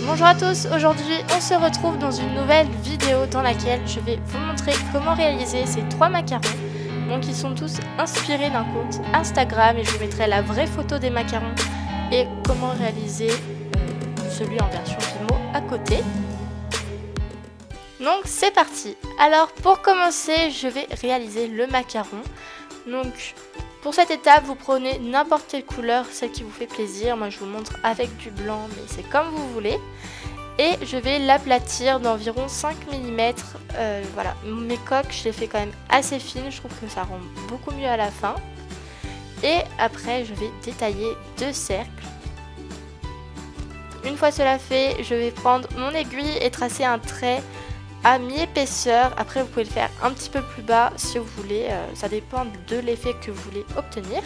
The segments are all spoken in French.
Bonjour à tous, aujourd'hui on se retrouve dans une nouvelle vidéo dans laquelle je vais vous montrer comment réaliser ces 3 macarons. Donc ils sont tous inspirés d'un compte Instagram et je vous mettrai la vraie photo des macarons et comment réaliser celui en version Vimo à côté. Donc c'est parti. Alors pour commencer je vais réaliser le macaron. Donc pour cette étape vous prenez n'importe quelle couleur, celle qui vous fait plaisir. Moi je vous montre avec du blanc mais c'est comme vous voulez. Et je vais l'aplatir d'environ 5 mm. Voilà, mes coques je les fais quand même assez fines, je trouve que ça rend beaucoup mieux à la fin. Et après je vais détailler 2 cercles. Une fois cela fait, je vais prendre mon aiguille et tracer un trait à mi-épaisseur. Après vous pouvez le faire un petit peu plus bas si vous voulez, ça dépend de l'effet que vous voulez obtenir.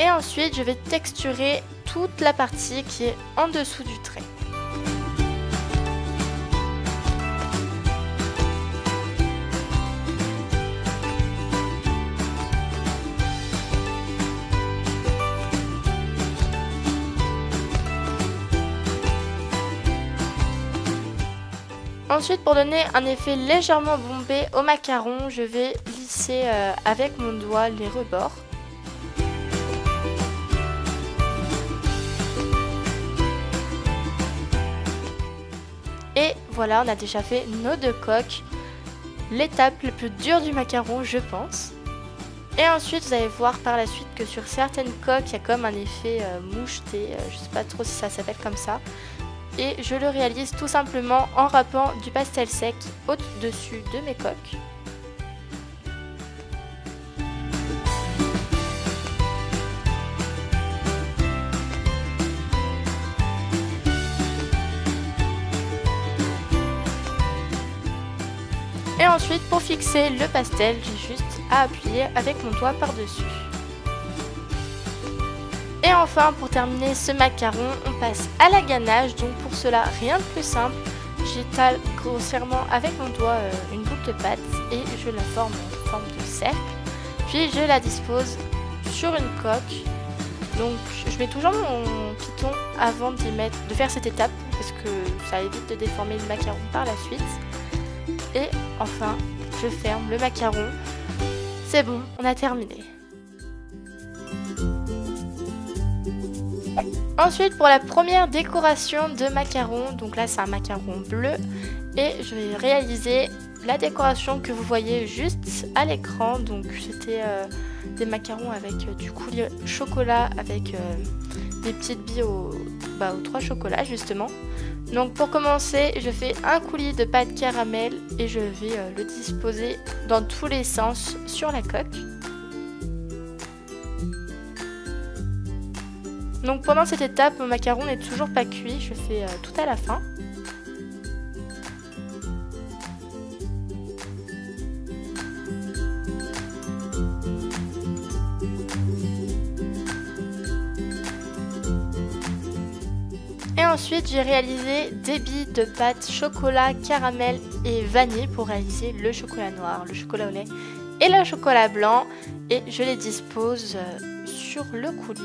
Et ensuite je vais texturer toute la partie qui est en dessous du trait. Ensuite, pour donner un effet légèrement bombé au macaron, je vais lisser avec mon doigt les rebords. Et voilà, on a déjà fait nos 2 coques. L'étape la plus dure du macaron, je pense. Et ensuite, vous allez voir par la suite que sur certaines coques, il y a comme un effet moucheté. Je ne sais pas trop si ça s'appelle comme ça. Et je le réalise tout simplement en râpant du pastel sec au-dessus de mes coques. Et ensuite, pour fixer le pastel, j'ai juste à appuyer avec mon doigt par-dessus. Et enfin, pour terminer ce macaron, on passe à la ganache. Donc pour cela, rien de plus simple. J'étale grossièrement avec mon doigt une boule de pâte et je la forme en forme de cercle. Puis je la dispose sur une coque. Donc je mets toujours mon piton avant de faire cette étape parce que ça évite de déformer le macaron par la suite. Et enfin, je ferme le macaron. C'est bon, on a terminé. Ensuite, pour la première décoration de macaron, donc là c'est un macaron bleu et je vais réaliser la décoration que vous voyez juste à l'écran. Donc c'était des macarons avec du coulis chocolat avec des petites billes aux 3 chocolats justement. Donc pour commencer, je fais un coulis de pâte caramel et je vais le disposer dans tous les sens sur la coque. Donc pendant cette étape, mon macaron n'est toujours pas cuit, je fais tout à la fin. Et ensuite, j'ai réalisé des billes de pâte chocolat, caramel et vanille pour réaliser le chocolat noir, le chocolat au lait et le chocolat blanc. Et je les dispose sur le coulis.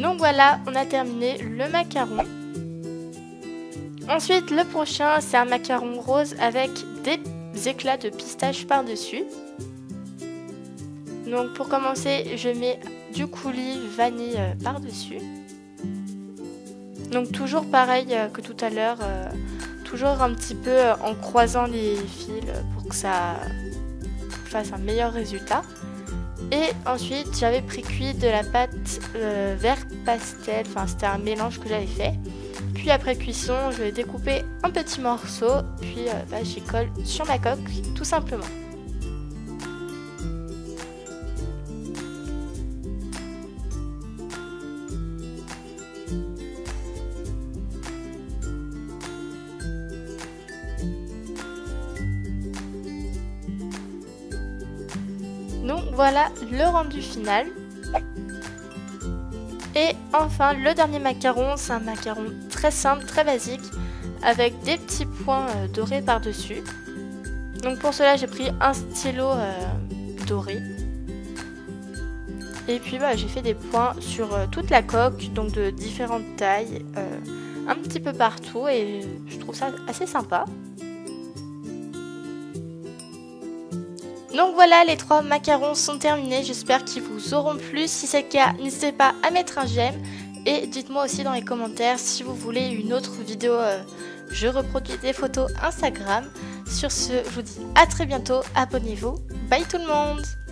Donc voilà, on a terminé le macaron. Ensuite, le prochain, c'est un macaron rose avec des éclats de pistache par-dessus. Donc pour commencer, je mets du coulis vanille par-dessus. Donc toujours pareil que tout à l'heure, toujours un petit peu en croisant les fils pour que ça fasse un meilleur résultat. Et ensuite j'avais précuit de la pâte vert pastel, enfin c'était un mélange que j'avais fait. puis après cuisson, je vais découper un petit morceau, puis j'y colle sur ma coque tout simplement. Donc voilà le rendu final. Et enfin le dernier macaron, c'est un macaron très simple, très basique, avec des petits points dorés par-dessus. Donc pour cela j'ai pris un stylo doré. Et puis j'ai fait des points sur toute la coque, donc de différentes tailles, un petit peu partout, et je trouve ça assez sympa. Donc voilà, les 3 macarons sont terminés, j'espère qu'ils vous auront plu. Si c'est le cas, n'hésitez pas à mettre un j'aime et dites-moi aussi dans les commentaires si vous voulez une autre vidéo. Je reproduis des photos Instagram. Sur ce, je vous dis à très bientôt, abonnez-vous, bye tout le monde!